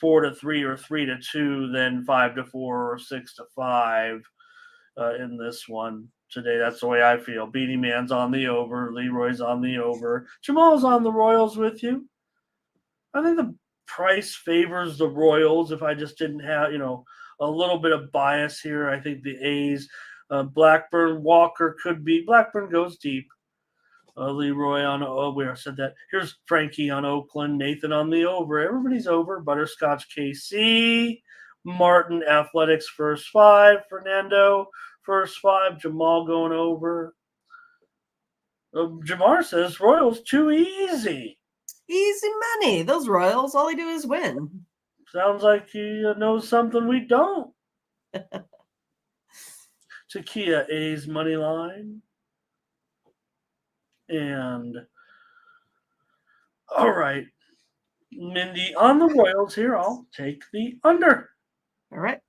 Speaker 2: or 3-2 than 5-4 or 6-5 in this one today. That's the way I feel. Beanie Man's on the over. Leroy's on the over. Jamal's on the Royals with you. I think the price favors the Royals. If I just didn't have, a little bit of bias here, I think the A's, Blackburn, Walker could be. Blackburn goes deep. Leroy on, we already said that. Here's Frankie on Oakland, Nathan on the over. Everybody's over. Butterscotch KC, Martin Athletics first 5, Fernando first 5, Jamal going over. Jamar says Royals too easy.
Speaker 1: Easy money. Those Royals, all they do is win.
Speaker 2: Sounds like he knows something we don't. Takia A's money line. And all right, Mindy on the Royals here. I'll take the under.
Speaker 1: All right.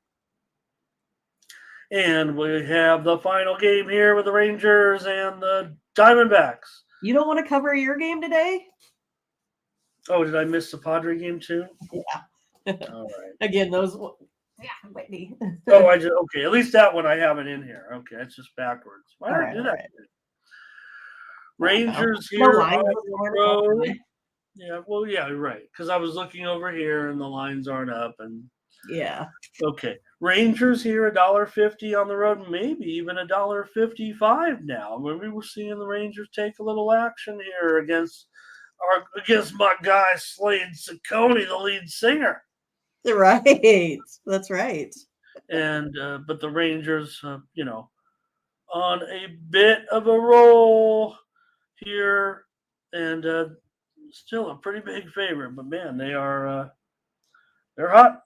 Speaker 2: And we have the final game here with the Rangers and the Diamondbacks.
Speaker 1: You don't want to cover your game today?
Speaker 2: Oh, did I miss the Padre game too?
Speaker 1: Yeah.
Speaker 2: All right.
Speaker 1: Again, those. Yeah, Whitney.
Speaker 2: Okay. At least that one I have it in here. Okay, it's just backwards. Why did I do that?
Speaker 1: Right.
Speaker 2: Rangers
Speaker 1: No
Speaker 2: here
Speaker 1: lines
Speaker 2: on the road. Yeah, well, yeah, right. Because I was looking over here and the lines aren't up. And
Speaker 1: yeah.
Speaker 2: Okay. Rangers here $1.50 on the road, maybe even $1.55 now. Maybe we're seeing the Rangers take a little action here against my guy Slade Ciccone, the lead singer.
Speaker 1: Right. That's right.
Speaker 2: And but the Rangers, on a bit of a roll here, and still a pretty big favorite. But man, they're hot.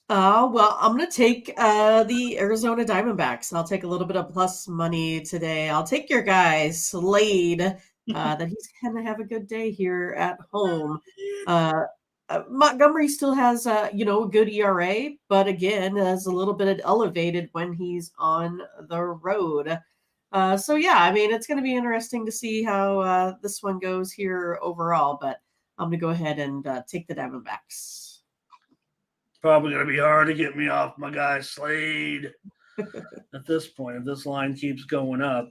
Speaker 1: Well, I'm going to take the Arizona Diamondbacks. I'll take a little bit of plus money today. I'll take your guy, Slade, that he's going to have a good day here at home. Montgomery still has, a good ERA, but again, is a little bit elevated when he's on the road. So, yeah, I mean, it's going to be interesting to see how this one goes here overall, but I'm going to go ahead and take the Diamondbacks.
Speaker 2: Probably going to be hard to get me off my guy Slade at this point if this line keeps going up.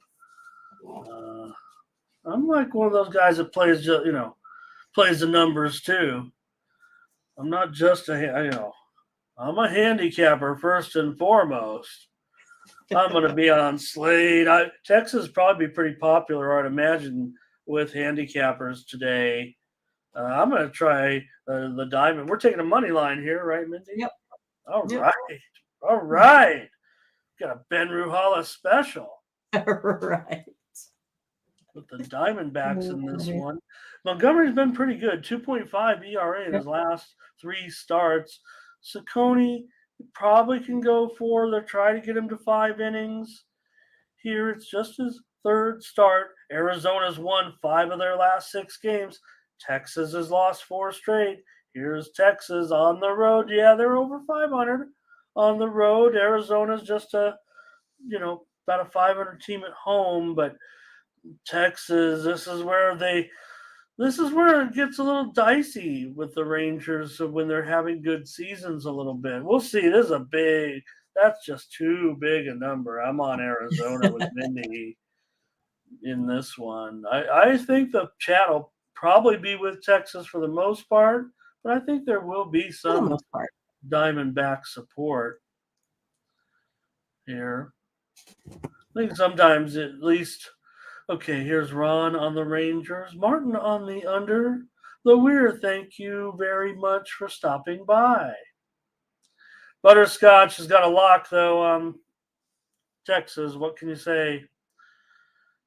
Speaker 2: I'm like one of those guys that plays the numbers too. I'm not just I'm a handicapper first and foremost. I'm going to be on Slade. Texas probably be pretty popular, I'd imagine, with handicappers today. I'm going to try the diamond. We're taking a money line here, right, Mindy?
Speaker 1: Yep.
Speaker 2: All right. got a Ben Ruhala special
Speaker 1: Right.
Speaker 2: with the Diamondbacks in this one. Montgomery's been pretty good, 2.5 ERA in his last 3 starts. Ciccone probably can go 4. They're trying to get him to 5 innings. Here, it's just his 3rd start. Arizona's won 5 of their last 6 games. Texas has lost 4 straight. Here's Texas on the road. Yeah, they're over 500 on the road. Arizona's just about a 500 team at home, but Texas, this is where it gets a little dicey with the Rangers when they're having good seasons a little bit. We'll see. That's just too big a number. I'm on Arizona with Mindy in this one. I think the chat will probably be with Texas for the most part, but I think there will be some Diamondback support here. I think sometimes at least. Okay, here's Ron on the Rangers. Martin on the under. The Weir, thank you very much for stopping by. Butterscotch has got a lock, though. Texas, what can you say?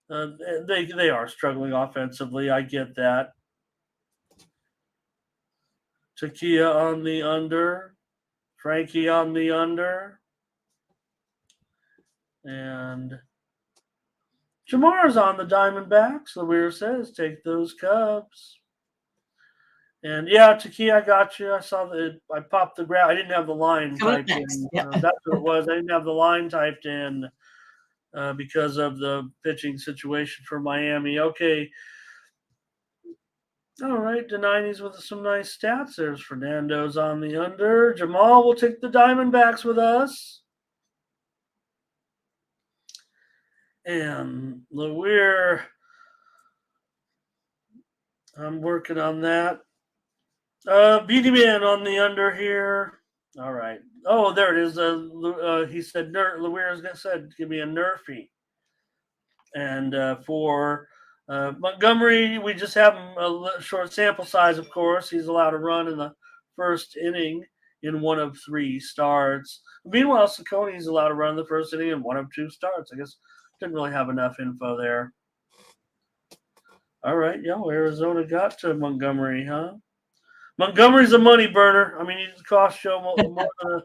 Speaker 2: They are struggling offensively. I get that. Takia on the under. Frankie on the under. And Jamar's on the Diamondbacks. The Weir says, take those Cubs. And yeah, Takia, I got you. I saw that I popped the graph. I didn't have the line typed in.
Speaker 1: Yeah.
Speaker 2: That's what it was. I didn't have the line typed in because of the pitching situation for Miami. Okay. All right. Denini's with some nice stats. There's Fernando's on the under. Jamal will take the Diamondbacks with us. And LeWeir, I'm working on that. Beauty Man on the under here. All right. Oh, there it is. He said, LeWeir said, give me a Nerfy. And for Montgomery, we just have him a short sample size, of course. He's allowed to run in the first inning in 1 of 3 starts. Meanwhile, Cicconi's allowed to run in the first inning in 1 of 2 starts. I guess didn't really have enough info there. All right, Arizona got to Montgomery, huh? Montgomery's a money burner. I mean, he's cost Joe more than a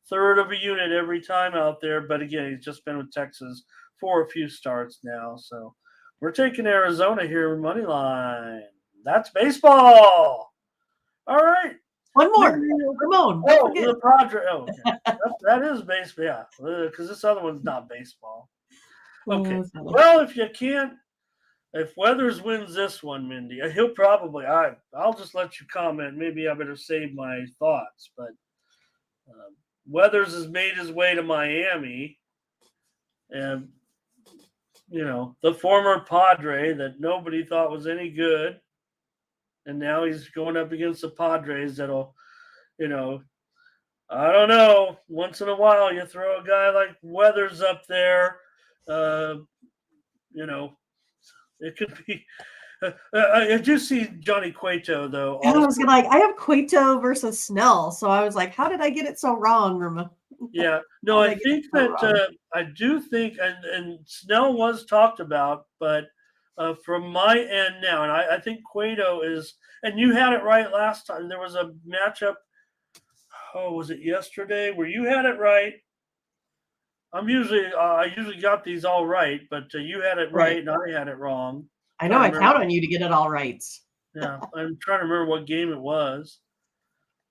Speaker 2: third of a unit every time out there. But again, he's just been with Texas for a few starts now. So we're taking Arizona here money line. That's baseball. All right.
Speaker 1: One more. Ramon.
Speaker 2: Oh, the Padres. Oh, okay. that is baseball. Yeah, because this other one's not baseball. Okay. Well, if Weathers wins this one, Mindy, he'll probably. I'll just let you comment. Maybe I better save my thoughts. But Weathers has made his way to Miami, and the former Padre that nobody thought was any good, and now he's going up against the Padres that'll, I don't know. Once in a while, you throw a guy like Weathers up there. It could be. I do see Johnny Cueto though.
Speaker 1: I was I have Cueto versus Snell, so I was like, how did I get it so wrong, Ramon?
Speaker 2: Yeah, no, I think that I do think, and Snell was talked about, but from my end now, and I think Cueto is, and you had it right last time. There was a matchup. Oh, was it yesterday where you had it right? I usually got these all right, but you had it right and I had it wrong.
Speaker 1: I know I count on you to get it all right.
Speaker 2: Yeah, I'm trying to remember what game it was,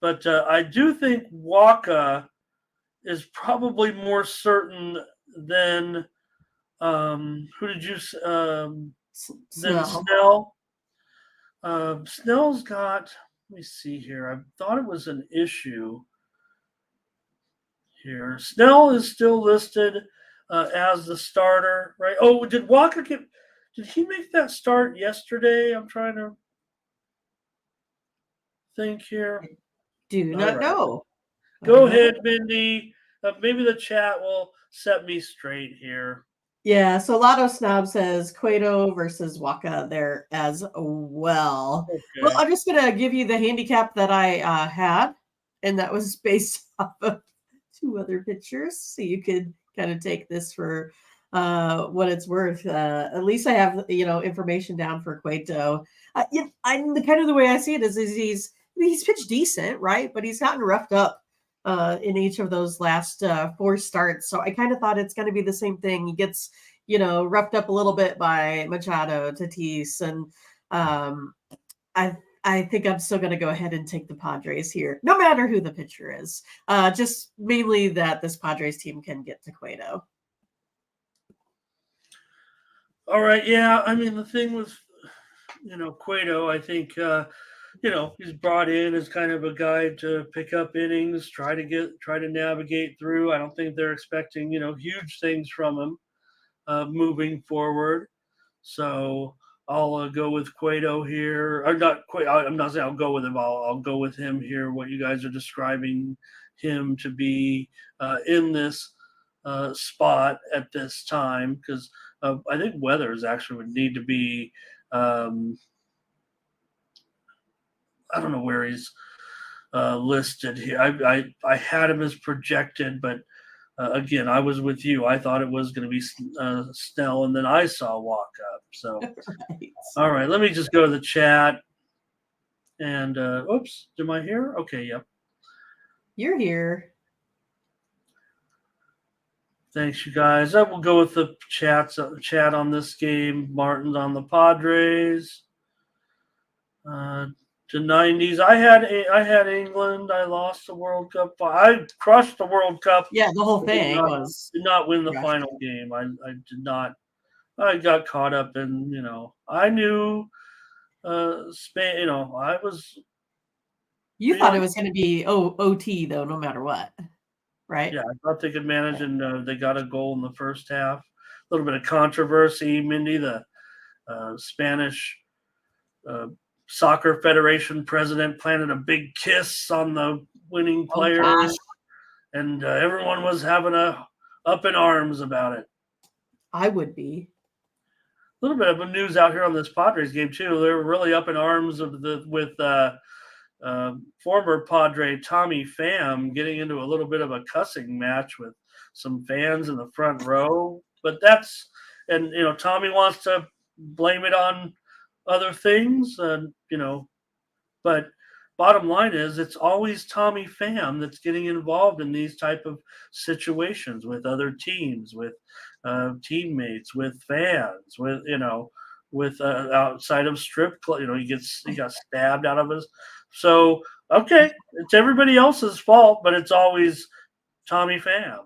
Speaker 2: but I do think Waka is probably more certain than who did you than Snell. Snell's got. Let me see here. I thought it was an issue. Here, Snell is still listed as the starter, right? Oh, did Walker did he make that start yesterday? I'm trying to think here.
Speaker 1: Do not know.
Speaker 2: Go ahead, Mindy. Maybe the chat will set me straight here.
Speaker 1: Yeah, so Lotto Snob says Cueto versus Waka there as well. Okay. Well, I'm just going to give you the handicap that I had, and that was based off of 2 other pictures, so you could kind of take this for what it's worth. At least I have information down for Cueto. I'm kind of the way I see it is he's pitched decent, right? But he's gotten roughed up in each of those last 4 starts. So I kind of thought it's going to be the same thing. He gets roughed up a little bit by Machado, Tatis, and I think I'm still going to go ahead and take the Padres here, no matter who the pitcher is. Just mainly that this Padres team can get to Cueto.
Speaker 2: All right, yeah. I mean, the thing with Cueto, I think he's brought in as kind of a guy to pick up innings, try to navigate through. I don't think they're expecting huge things from him moving forward. So I'll go with Cueto here. Or not Cueto. I'm not saying I'll go with him. I'll go with him here. What you guys are describing him to be in this spot at this time, because I think Weathers actually would need to be. I don't know where he's listed here. I had him as projected, but again, I was with you. I thought it was going to be Snell, and then I saw walk up. So, right. All right, let me just go to the chat. And oops, am I here? Okay, yep.
Speaker 1: You're here.
Speaker 2: Thanks, you guys. I will go with the chat on this game. Martin's on the Padres. To 90s. I had England. I lost the World Cup. I crushed the World Cup.
Speaker 1: Yeah, the whole thing
Speaker 2: did not win the final game. I did not. I got caught up in, I knew Spain, I was.
Speaker 1: You thought it was going to be OT, though, no matter what, right?
Speaker 2: Yeah, I thought they could manage, and they got a goal in the first half. A little bit of controversy. Mindy, the Spanish Soccer Federation president, planted a big kiss on the winning player, and everyone was having up in arms about it.
Speaker 1: I would be.
Speaker 2: A little bit of news out here on this Padres game too. They were really up in arms with former Padre Tommy Pham getting into a little bit of a cussing match with some fans in the front row. But Tommy wants to blame it on other things, but bottom line is it's always Tommy Pham that's getting involved in these type of situations with other teams, with teammates, with fans, with outside of strip club. He got stabbed out of his. So okay, it's everybody else's fault, but it's always Tommy Pham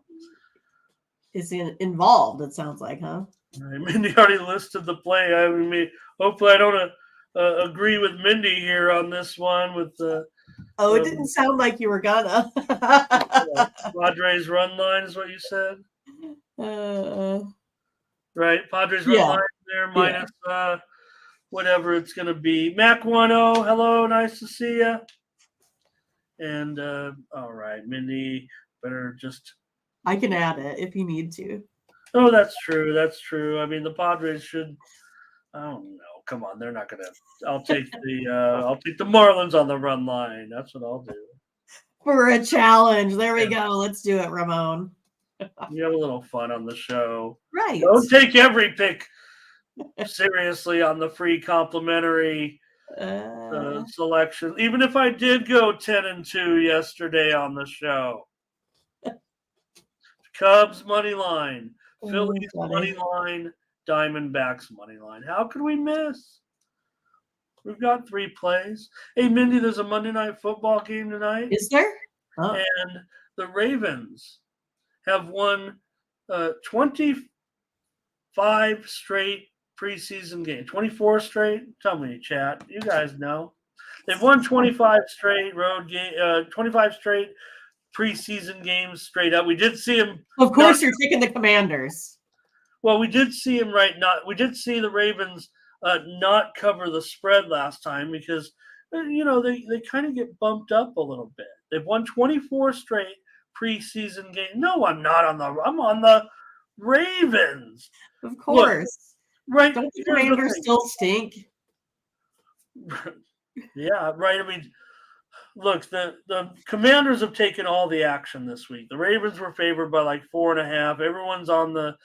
Speaker 1: is involved. It sounds like, huh?
Speaker 2: Mindy already listed the play. I mean, hopefully I don't agree with Mindy here on this one. With
Speaker 1: it didn't sound like you were gonna.
Speaker 2: Padres run line is what you said. Right, Padres run line there minus whatever it's going to be. Mac 10, hello, nice to see you. And all right, Mindy, better just.
Speaker 1: I can add it if you need to.
Speaker 2: Oh, that's true. That's true. I mean, the Padres should. I don't know. Come on, they're not gonna. I'll take the Marlins on the run line. That's what I'll do.
Speaker 1: For a challenge. There we go. Let's do it, Ramon.
Speaker 2: You have a little fun on the show.
Speaker 1: Right.
Speaker 2: Don't take every pick seriously on the free complimentary selection. Even if I did go 10-2 yesterday on the show. Cubs money line. Phillies money line, Diamondbacks money line. How could we miss? We've got 3 plays. Hey, Mindy, there's a Monday Night Football game tonight.
Speaker 1: Is there?
Speaker 2: Oh. And the Ravens have won 25 straight preseason games. 24 straight? Tell me, chat. You guys know. They've won 25 straight road game, 25 straight preseason games straight up. We did see him.
Speaker 1: Of course, you're taking the Commanders.
Speaker 2: Well, we did see him we did see the Ravens not cover the spread last time because they kind of get bumped up a little bit. They've won 24 straight preseason games. No, I'm on the Ravens.
Speaker 1: Of course.
Speaker 2: Look, right.
Speaker 1: Don't the Commanders still stink?
Speaker 2: Yeah, right. I mean, look, the Commanders have taken all the action this week. The Ravens were favored by like 4.5. Everyone's on the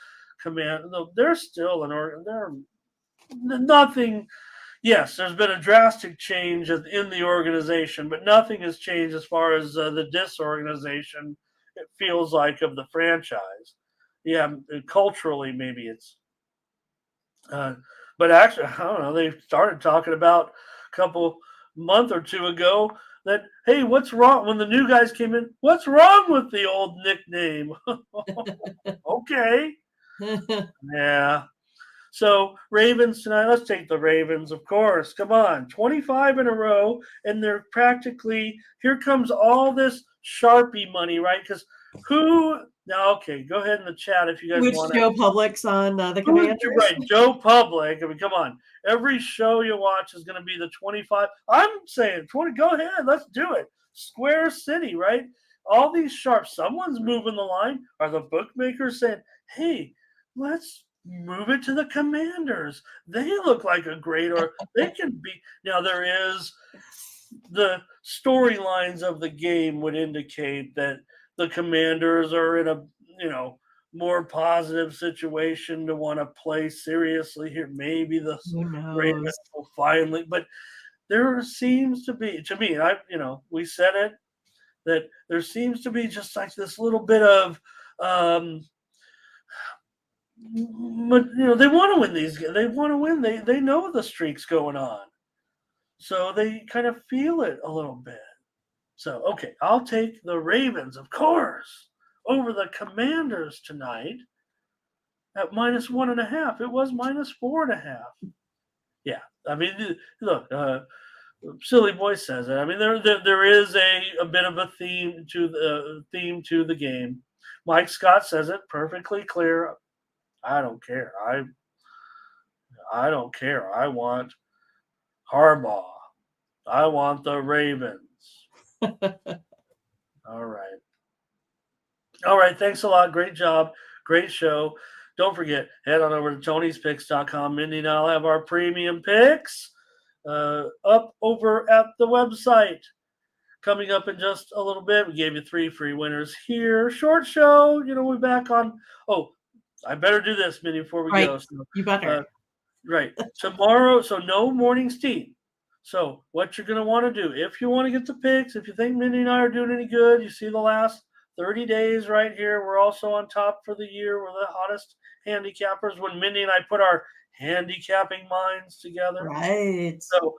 Speaker 2: command. They're still they're nothing. Yes, there's been a drastic change in the organization, but nothing has changed as far as the disorganization. It feels like of the franchise. Yeah, culturally maybe it's, uh, but actually I don't know. They started talking about a couple month or two ago that hey, what's wrong when the new guys came in? What's wrong with the old nickname? Okay, yeah. So Ravens tonight. Let's take the Ravens, of course. Come on, 25 in a row, and they're practically here. Comes all this Sharpie money, right? Because who now? Okay, go ahead in the chat if you guys
Speaker 1: Which
Speaker 2: want to.
Speaker 1: Joe Public's on the
Speaker 2: Who is
Speaker 1: Commanders?
Speaker 2: right? Joe Public. I mean, come on. Every show you watch is going to be the 25. I'm saying 20. Go ahead, let's do it. Square City, right? All these sharps. Someone's moving the line. Are the bookmakers saying, "Hey, let's move it to the Commanders. They look like a great, or they can be." Now there is the storylines of the game would indicate that the Commanders are in a more positive situation to want to play seriously here. Maybe the
Speaker 1: Who
Speaker 2: Ravens
Speaker 1: knows?
Speaker 2: will finally, but there seems to be, to me, we said it, that there seems to be just like this little bit of um, but they want to win these. They want to win. They know the streak's going on, so they kind of feel it a little bit. So okay, I'll take the Ravens, of course, over the Commanders tonight at -1.5. It was -4.5. Yeah, I mean, look, silly boy says it. I mean, there is a bit of a theme to the game. Mike Scott says it perfectly clear. I don't care. I don't care. I want Harbaugh. I want the Ravens. All right. All right. Thanks a lot. Great job. Great show. Don't forget, head on over to Tony'sPicks.com. Mindy and I'll have our premium picks up over at the website. Coming up in just a little bit. We gave you 3 free winners here. Short show. We're back on. Oh, I better do this, Mindy, before we
Speaker 1: Right.
Speaker 2: go. So,
Speaker 1: You better.
Speaker 2: right. Tomorrow, so no morning steam. So what you're going to want to do, if you want to get the picks, if you think Mindy and I are doing any good, you see the last 30 days right here. We're also on top for the year. We're the hottest handicappers when Mindy and I put our handicapping minds together.
Speaker 1: Right.
Speaker 2: So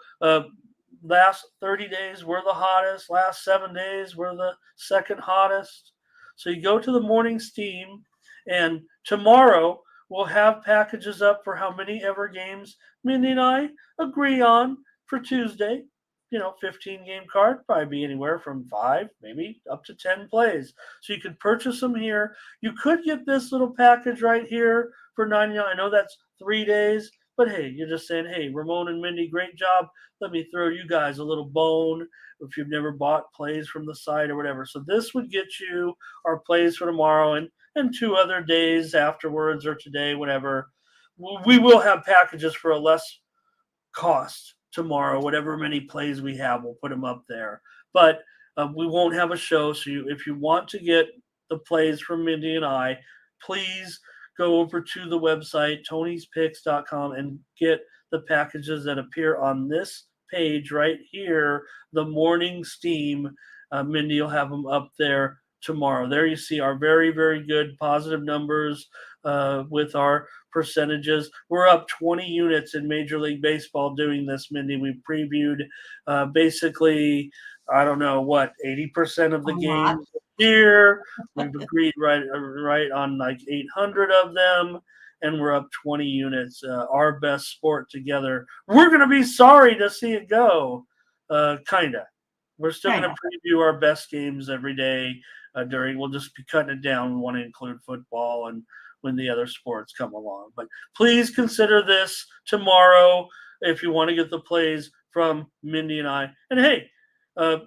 Speaker 2: last 30 days, we're the hottest. Last 7 days, we're the second hottest. So you go to the morning steam, and tomorrow we'll have packages up for how many ever games Mindy and I agree on for Tuesday. 15 game card, probably be anywhere from 5, maybe up to 10 plays. So you could purchase them here. You could get this little package right here for $99. I know that's 3 days, but hey, you're just saying, hey, Ramon and Mindy, great job. Let me throw you guys a little bone if you've never bought plays from the site or whatever. So this would get you our plays for tomorrow and 2 other days afterwards or today, whatever. We will have packages for a less cost tomorrow. Whatever many plays we have, we'll put them up there. But we won't have a show. So if you want to get the plays from Mindy and I, please go over to the website, Tony'sPicks.com, and get the packages that appear on this page right here, the morning steam. Mindy will have them up there tomorrow. There you see our very, very good positive numbers with our percentages. We're up 20 units in Major League Baseball doing this, Mindy. We previewed basically, I don't know what, 80% of the games here. We've agreed right on like 800 of them, and we're up 20 units. Our best sport together. We're going to be sorry to see it go, kind of. We're still going to preview our best games every day we'll just be cutting it down. We want to include football and when the other sports come along. But please consider this tomorrow if you want to get the plays from Mindy and I. And hey,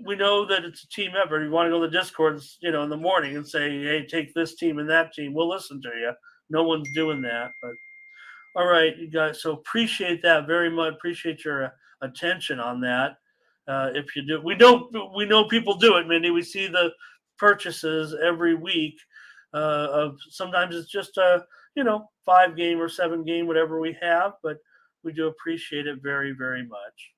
Speaker 2: we know that it's a team effort. You want to go to the Discords, in the morning and say, hey, take this team and that team. We'll listen to you. No one's doing that. But all right, you guys. So appreciate that very much. Appreciate your attention on that. if you do. We know people do it, Mindy. We see the purchases every week. Of sometimes it's just a 5-game or 7-game, whatever we have, but we do appreciate it very, very much.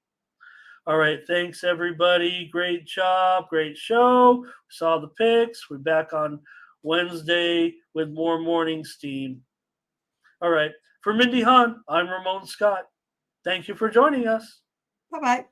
Speaker 2: All right, thanks everybody. Great job, great show. We saw the picks. We're back on Wednesday with more morning steam. All right, for Mindy Hahn, I'm Ramon Scott. Thank you for joining us.
Speaker 1: Bye-bye.